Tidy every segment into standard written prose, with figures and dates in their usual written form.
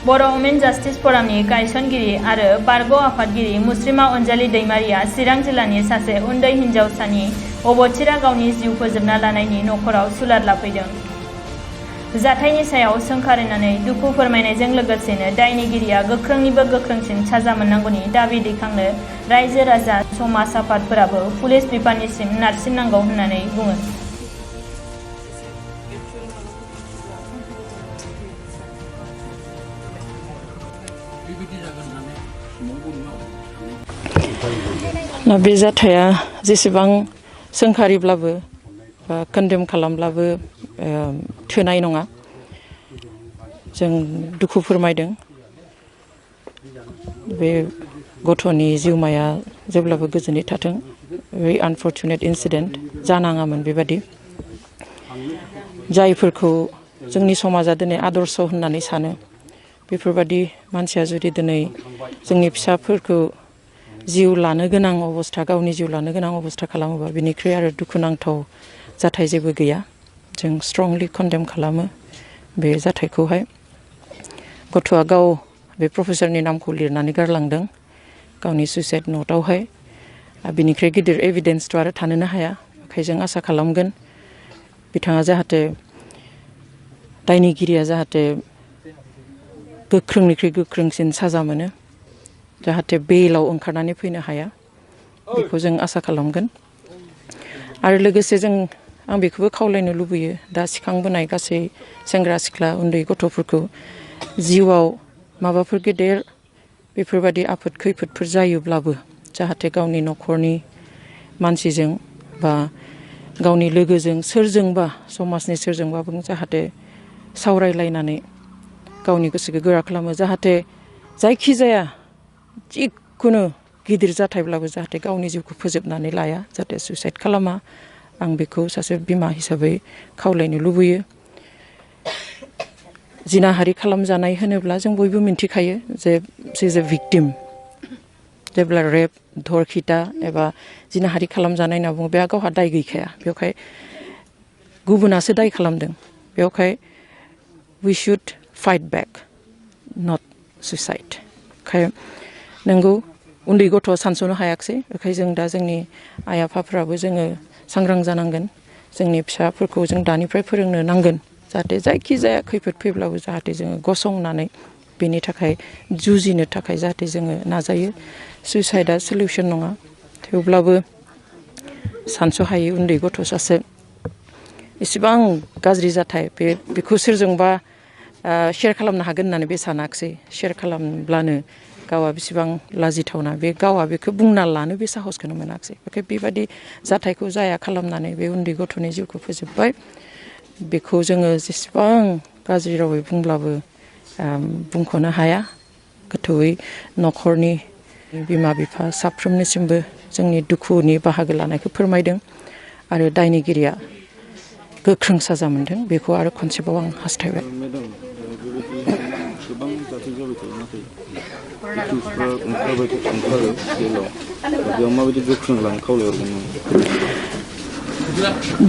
बर' women justice फरामनि गायसनगिरि आरो बारग' आफादगिरि मुस्रिमा अनजालि दैमारिया चिरां जिल्लानि सासे उन्दै हिन्जावसानि अबथिरा गावनि जिउ फोजोबना लानायनि नखराव सुलाद लाफैदों। जाथायनि सायाव सोंखारिनानै दुखु फोरमायनायजों लोगोसेनो दायनिगिरिया गोख्रोंनिबो गोख्रोंसिन साजा मोननांगौनि दाबि दैखांनो रायजो राजा समाज आफादफोराबो पुलिस बिफाननिसिम नारसिननांगौ होननानै बुङो। बे जाथाया जेसेबां सोंखारिब्लाबो बा कन्डेम खालामब्लाबो थोनाय नङा। जों दुखु फोरमायदों। बे गथ'नि जिउमाया जेब्लाबो गोजोनै थाथों। बे आनफर्चुनेट इन्सिडेन्ट जानाङामोन बेबादि। जायफोरखौ जोंनि समाजा दिनै आदर्श होननानै सानो बेफोरबादि मानसिया जुदि दिनै जोंनि फिसाफोरखौ जिउ लानो गोनां अबस्था गावनि जिउ लानो गोनां अबस्था खालामोबा बिनिख्रुइ आरो दुखुनांथाव जाथाय जेबो गैया। जों स्ट्रंलि कन्डेम खालामो बे जाथायखौहाय। गथ'आ गाव बे प्रफेसरनि नामखौ लिरनानै गारलांदों गावनि सुइसाइड नटआवहाय। बिनिख्रुइ गिदिर एभिडेन्सथ' आरो थानोनो हाया। ओंखायनो जों आसा खालामगोन बिथाङा जाहाथे दायनिगिरिया जाहाथे गोख्रोंनिख्रुइ गोख्रोंसिन साजा मोनो, जाहाथे बेलाव ओंखारनानै फैनो हाया, बेखौ जों आसा खालामगोन। आरो लोगोसे आं बेखौबो खावलायनो लुबैयो दा सिखांबोनाय गासै सेंग्रा सिख्ला उन्दै गथ'फोरखौ जिउआव माबाफोर गेदेर बेफोरबादि आफोद खैफोदफोर जायोब्लाबो जाहाथे गावनि नखरनि मानसिजों बा गावनि लोगोजों सोरजोंबा समाजनि सोरजोंबाबो जाहाथे सावरायलायनानै गावनि गोसोखौ गोरा खालामो। जाहाथे जायखिजाया जिखुनु गिदिर जाथायब्लाबो जाहाथे गावनि जिउखौ फोजोबनानै लाया, जाहाथे सुइसाइड खालामा। आं बेखौ सासे बिमा हिसाबै खावलायनो लुबैयो। जिनाहारि खालामजानाय होनोब्ला जों बयबो मिन्थिखायो जे शी इज ए भिक्टिम। जेब्ला रेप धरखिता एबा जिनाहारि खालामजानाय होनना बुङो, बेहा गावहा दाय गैखाया। बेवहाय गुबुनासो दाय खालामदों। बेवहाय we should fight back, not suicide. ओंखायनो नोंगौ उन्दै गथ'आ सानस'नो हायाखिसै। बेखायनो जों दा जोंनि आइ आफाफ्राबो जोङो सांग्रां जानांगोन। जोंनि फिसाफोरखौ जों दानिफ्राय फोरोंनो नांगोन जाहाथे जायखिजाया खैफोद फैब्लाबो जाहाथे जोङो गसंनानै बेनि थाखाय जुजिनो थाखाय जाहाथे जोङो नाजायो। सुइसाइडआ सलिउसन नङा, थेवब्लाबो सानस'हायै उन्दै गथ' सासे इसेबां गाज्रि जाथाय बेखौ सोरजोंबा शेयार खालामनो हागोन होननानै बे सानाखिसै। शेयार खालामब्लानो गावआ बेसेबां लाजिथावना बे गावआ बेखौ बुंना लानो बे साहसखौनो मोनाखिसै। बेखायनो बेबादि जाथायखौ जाया खालामनानै बे उन्दै गथ'नि जिउखौ फोजोबबाय। बेखौ जोङो जेसेबां गाज्रि रावै बुंब्लाबो बुंख'नो हाया। गोथौयै नखरनि बिमा बिफा साफ्रोमनिसिमबो जोंनि दुखुनि बाहागो लानायखौ फोरमायदों आरो दायनिगिरिया गोख्रों साजा मोनदों बेखौ आरो खनसेबाव आं हास्थायबाय। गोबां जाथाय जाबाय थायो, नाथाय एकिउसफ्रा ओंखारो जेलाव। बेयाव माबायदि गोख्रों लानो खावलायहरगोन?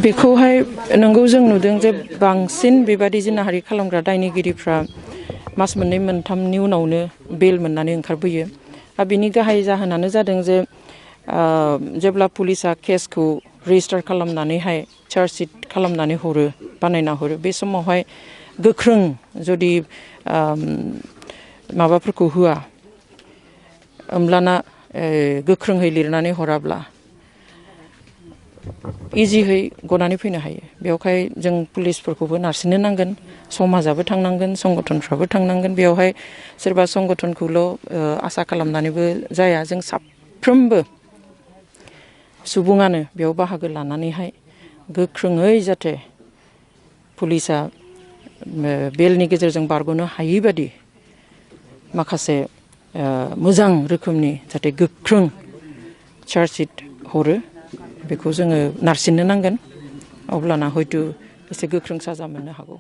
बेखौहाय नोंगौ जों नुदों जे बांसिन बेबादि जिनाहारि खालामग्रा दायनिगिरिफ्रा मास मोननै मोनथामनि उनावनो बेल मोननानै ओंखारबोयो। बिनि गाहाय जाहोनानो जादों जे जेब्ला पुलिसा केसखौ रेजिस्टार खालामनानैहाय चार्जशिट खालामनानै हरो, बानायना हरो, बे समावहाय गोख्रों जुदि माबाफोरखौ होआ, होमब्लाना गोख्रोङै लिरनानै हराब्ला इजिहै गनानै फैनो हायो। बेवहाय जों पुलिसफोरखौबो नारसिननो नांगोन, समाजाबो थांनांगोन, संगठनफ्राबो थांनांगोन। बेवहाय सोरबा संगठनखौल' आसा खालामनानैबो जाया। जों साफ्रोमबो सुबुङानो बेयाव बाहागो लानानैहाय गोख्रोङै जाहाथे पुलिसा बेलनि गेजेरजों बारग'नो हायि बादि माखासे मोजां रोखोमनि जाहाथे गोख्रों चार्जशिट हरो, बेखौ जोङो नारसिननो नांगोन। अब्लाना हयथ' एसे गोख्रों साजा मोननो हागौ।